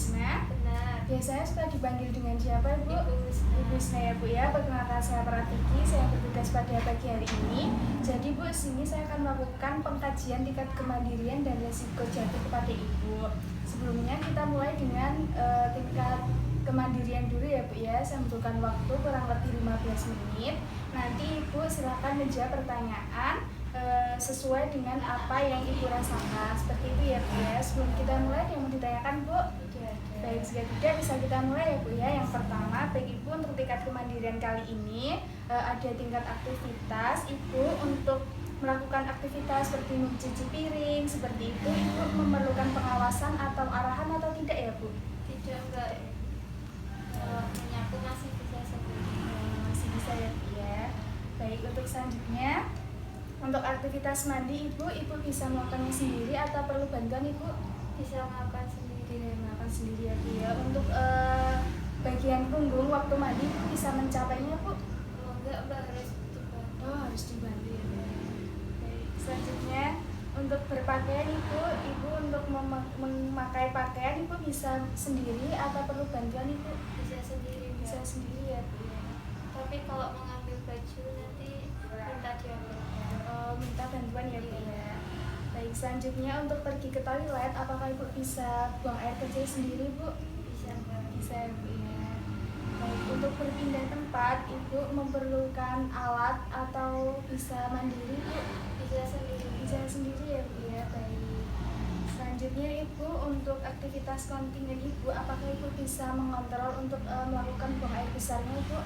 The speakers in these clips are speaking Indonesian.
Isna? Benar. Biasanya suka dipanggil dengan siapa Ibu? Ibu Isna ya Bu ya. Perkenalkan saya Pratiki, saya bertugas pada pagi hari ini. Jadi Bu, sini saya akan melakukan pengkajian tingkat kemandirian dan resiko jatuh kepada Ibu. Sebelumnya kita mulai dengan tingkat kemandirian dulu ya Bu ya. Saya membutuhkan waktu kurang lebih 15 menit. Nanti Ibu silakan menjawab pertanyaan sesuai dengan apa yang Ibu rasakan. Seperti itu ya Bu ya. Sebelum kita mulai, yang mau ditanyakan Bu? Baik, jika tidak bisa kita mulai ya Bu ya. Yang pertama, baik Ibu, untuk tingkat kemandirian kali ini ada tingkat aktivitas. Ibu untuk melakukan aktivitas seperti mencuci piring, seperti itu Ibu memerlukan pengawasan atau arahan atau tidak ya Bu? Tidak, enggak. Menyapu masih bisa sendiri. Masih bisa ya Bu ya. Baik, untuk selanjutnya, untuk aktivitas mandi Ibu bisa melakukannya sendiri atau perlu bantuan Ibu? Bisa melakukan sendiri. Melakukan sendiri ya Bu ya. Untuk bagian punggung waktu mandi Ibu bisa mencapainya Bu? Enggak, Mbak, harus dibantu. Oh, harus dibantu ya Bu. Baik, selanjutnya untuk berpakaian Ibu untuk memakai pakaian Ibu bisa sendiri atau perlu bantuan Ibu? Bisa sendiri, Mbak. Bisa sendiri ya Bu ya. Tapi kalau mengambil baju nanti minta diambil. Oh, minta bantuan ya Bu ya. Baik, selanjutnya untuk pergi ke toilet, apakah Ibu bisa buang air kecil sendiri Bu? Bisa, Mbak. Bisa ya Bu ya. Baik, untuk berpindah tempat Ibu memerlukan alat atau bisa mandiri Bu? Bisa sendiri. Bisa sendiri ya Bu ya. Baik, selanjutnya Ibu untuk aktivitas kontingen Ibu, apakah Ibu bisa mengontrol untuk melakukan buang air besarnya Ibu?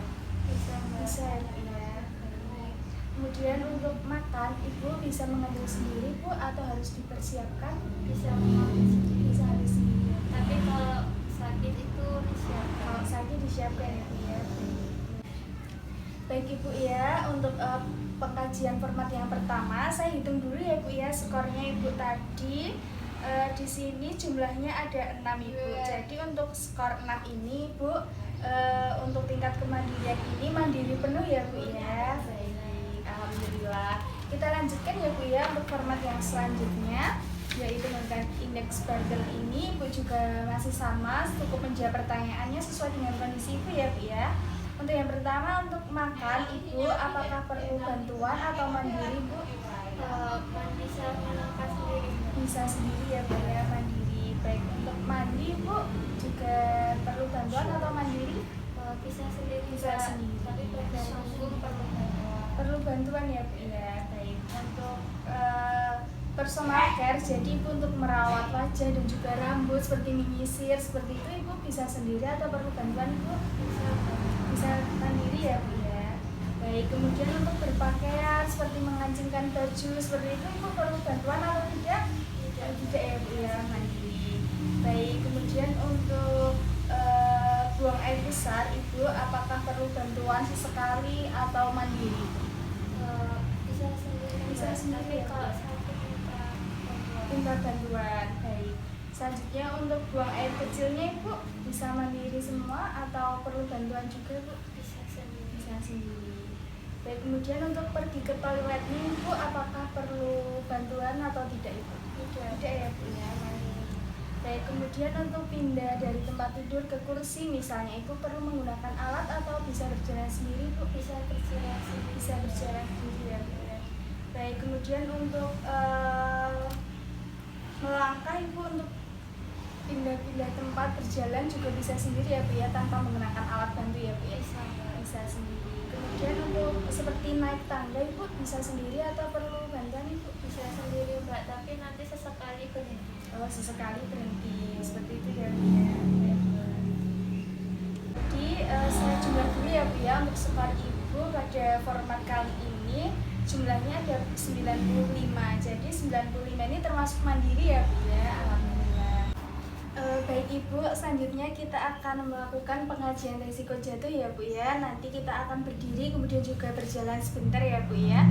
Bisa, Mbak. Bisa ya Bu ya. Baik. Kemudian untuk makan Ibu bisa mengambil sendiri Bu atau harus dipersiapkan? Bisa mengambil sendiri. Bisa ambil sendiri ya. Tapi kalau sakit itu disiapkan. Kalau sakit disiapkan ya Bu ya. Baik Ibu ya, untuk pengkajian format yang pertama saya hitung dulu ya Bu ya skornya Ibu tadi. Di sini jumlahnya ada 6 Ibu. Jadi untuk skor 6 ini Ibu untuk tingkat kemandirian ini mandiri penuh ya Bu ya. Baik, alhamdulillah. Kita lanjutkan ya Bu ya untuk format yang selanjutnya, yaitu dengan indeks Barger ini Ibu juga masih sama, cukup menjawab pertanyaannya sesuai dengan kondisi Ibu ya Bu ya. Untuk yang pertama, untuk makan Ibu apakah perlu bantuan atau mandiri Bu? Bisa menangkap sendiri. Bisa sendiri ya Bu ya, mandiri. Baik, untuk mandi Bu juga perlu bantuan atau mandiri? Bisa sendiri. Bisa Mbak. sendiri. Tapi bagian punggung perlu bantuan. Perlu bantuan ya Bu ya. Baik, untuk personal care, jadi Ibu untuk merawat wajah dan juga rambut seperti menyisir seperti itu Ibu bisa sendiri atau perlu bantuan Ibu? Bisa mandiri ya Bu ya. Baik, kemudian untuk berpakaian seperti mengancingkan baju seperti itu Ibu perlu bantuan atau tidak? Tidak ya Bu ya, mandiri. Baik, kemudian untuk buang air besar Ibu apakah perlu bantuan sesekali atau mandiri? Bisa sendiri. Bisa sendiri ya, Bu. Kalau sakit Minta bantuan. Baik, selanjutnya untuk buang air kecilnya Ibu bisa mandiri semua atau perlu bantuan juga Bu? bisa sendiri. Bisa sendiri. Baik, kemudian untuk pergi ke toiletnya Ibu apakah perlu bantuan atau tidak Ibu? Tidak ya Bu ya, mandiri. Baik, kemudian untuk pindah dari tempat tidur ke kursi misalnya Ibu perlu menggunakan alat atau bisa berjalan sendiri Bu? Bisa berjalan sendiri. Bisa berjalan sendiri ya Bu ya. Baik, kemudian untuk melangkah Ibu untuk pindah-pindah tempat berjalan juga bisa sendiri ya Bu ya, tanpa menggunakan alat bantu ya Bu ya. Bisa sendiri. Kemudian untuk seperti naik tangga Ibu bisa sendiri atau perlu bantuan Ibu? Bisa sendiri Mbak, tapi nanti sesekali berhenti. Oh, sesekali berhenti seperti itu ya Bu ya. Jadi saya jumlah dulu ya Bu ya untuk skor Ibu pada format kali ini jumlahnya ada 95. Jadi 95 ini termasuk mandiri ya Bu ya. Alhamdulillah. Baik Ibu, selanjutnya kita akan melakukan pengajian risiko jatuh ya Bu ya. Nanti kita akan berdiri kemudian juga berjalan sebentar ya Bu ya.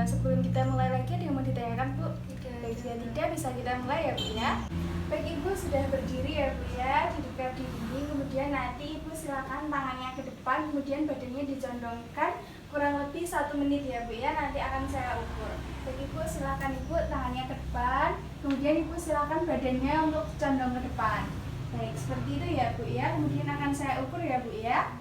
Sebelum kita mulai lagi ada yang mau ditanyakan Bu? Baik, jika tidak bisa kita mulai ya Bu ya. Baik Ibu sudah berdiri ya Bu ya, duduk di dinding, kemudian nanti Ibu silakan tangannya ke depan, kemudian badannya dicondongkan kurang lebih 1 menit ya Bu ya, nanti akan saya ukur. Baik Ibu silakan Ibu tangannya ke depan, kemudian Ibu silakan badannya untuk condong ke depan. Baik, seperti itu ya Bu ya. Kemudian akan saya ukur ya Bu ya.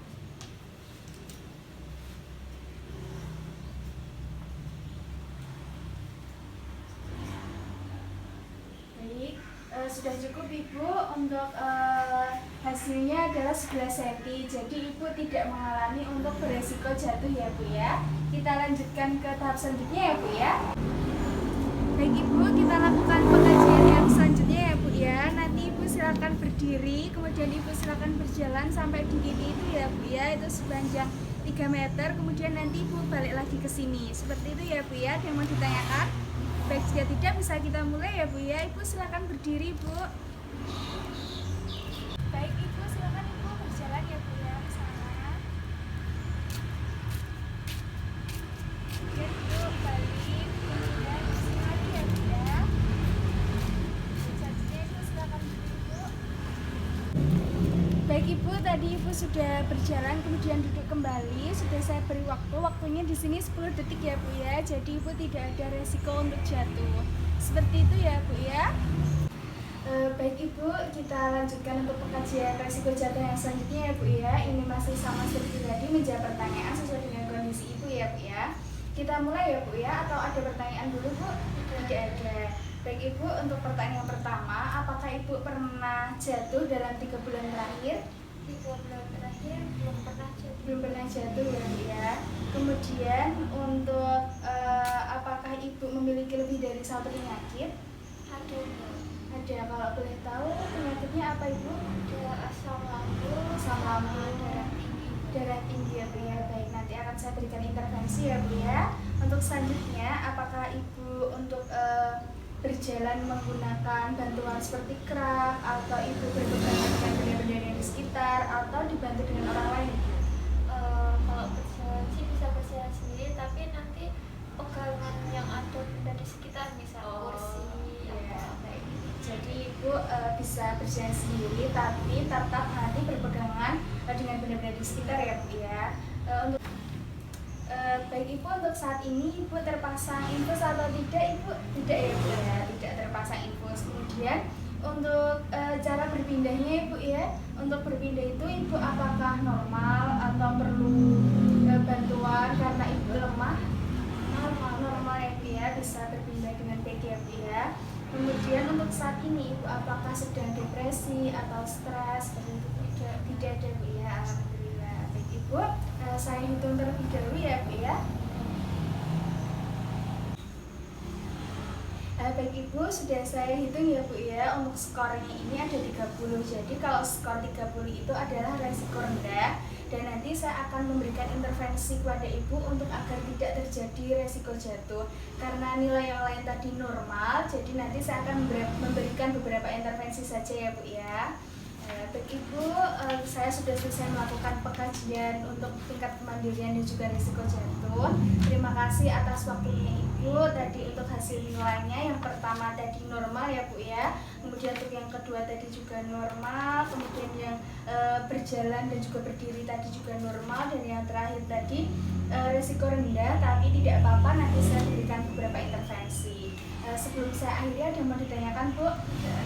Baik, sudah cukup Ibu. Untuk hasilnya adalah 11 cm. Jadi Ibu tidak mengalami untuk beresiko jatuh ya Bu ya. Kita lanjutkan ke tahap selanjutnya ya Bu ya. Baik Ibu, kita lakukan pengajian yang selanjutnya ya Bu ya. Nanti Ibu silakan berdiri, kemudian Ibu silakan berjalan sampai di titik itu ya Bu ya. Itu sepanjang 3 meter, kemudian nanti Ibu balik lagi ke sini. Seperti itu ya Bu ya. Ada yang mau ditanyakan? Baik, jika tidak bisa kita mulai ya Bu ya. Ibu silakan berdiri Bu. Baik Ibu, silakan Ibu berjalan ya Bu ya ke sana. Kemudian Ibu balik, kemudian kesini lagi ya Bu ya. Selanjutnya Ibu silakan berdiri Bu. Baik Ibu, tadi Ibu sudah berjalan kemudian duduk kembali. Sudah saya beri waktunya di sini 10 detik ya Bu ya. Jadi Ibu tidak ada resiko untuk jatuh. Seperti itu ya Bu ya. Baik Ibu, kita lanjutkan untuk pengkajian resiko jatuh yang selanjutnya ya Bu ya. Ini masih sama seperti tadi, menjawab pertanyaan sesuai dengan kondisi Ibu ya Bu ya. Kita mulai ya Bu ya, atau ada pertanyaan dulu Bu? Tidak ada. Baik Ibu, untuk pertanyaan yang pertama, apakah Ibu pernah jatuh dalam 3 bulan terakhir? 3 bulan terakhir belum pernah jatuh. Belum pernah jatuh ya Bu ya. Kemudian untuk apakah Ibu memiliki lebih dari satu penyakit? Ada Ada, kalau boleh tahu penyakitnya apa Ibu? ada asam lambung, Asam lambung, darah tinggi. darah tinggi ya Bu ya. Baik, nanti akan saya berikan intervensi ya Bu ya. Untuk selanjutnya, apakah Ibu untuk berjalan menggunakan bantuan seperti krak, atau Ibu berpegangan dengan benda-benda yang di sekitar, atau dibantu dengan orang lain Ibu? Kalau berjalan sih bisa berjalan sendiri, tapi nanti pegangan yang ada benda di sekitar, misal kursi ya, apa. baik. Jadi Ibu bisa berjalan sendiri, tapi tetap nanti berpegangan dengan benda-benda di sekitar ya Bu ya. Untuk baik Ibu, untuk saat ini Ibu terpasang infus atau tidak Ibu? Tidak ya Bu ya, tidak terpasang infus. Kemudian untuk cara berpindahnya Ibu ya, untuk berpindah itu Ibu apakah normal atau perlu bantuan karena Ibu lemah? Normal ya Bu ya, bisa berpindah dengan baik ya Bu ya. Kemudian untuk saat ini Ibu apakah sedang depresi atau stres? Tidak ada Bu ya, alhamdulillah. Baik Ibu, saya hitung terlebih dahulu ya Bu ya. Baik Ibu, sudah saya hitung ya Bu ya. Untuk skornya ini ada 30. Jadi kalau skor 30 itu adalah resiko rendah, dan nanti saya akan memberikan intervensi kepada Ibu untuk agar tidak terjadi resiko jatuh. Karena nilai yang lain tadi normal, jadi nanti saya akan memberikan beberapa intervensi saja ya Bu ya. Baik Ibu, saya sudah selesai melakukan pengkajian untuk tingkat kemandirian dan juga risiko jatuh. Terima kasih atas waktunya Ibu. Tadi untuk hasil nilainya, yang pertama tadi normal ya Bu ya. Kemudian untuk yang kedua tadi juga normal. Kemudian yang berjalan dan juga berdiri tadi juga normal. Dan yang terakhir tadi risiko rendah, tapi tidak apa-apa, nanti saya berikan beberapa intervensi. Sebelum saya akhiri, ada yang mau ditanyakan Bu?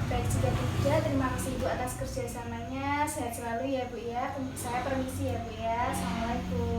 Baik, jika tidak, terima kasih Ibu atas kerjasamanya. Sehat selalu ya Bu ya. Saya permisi ya Bu ya. Assalamualaikum.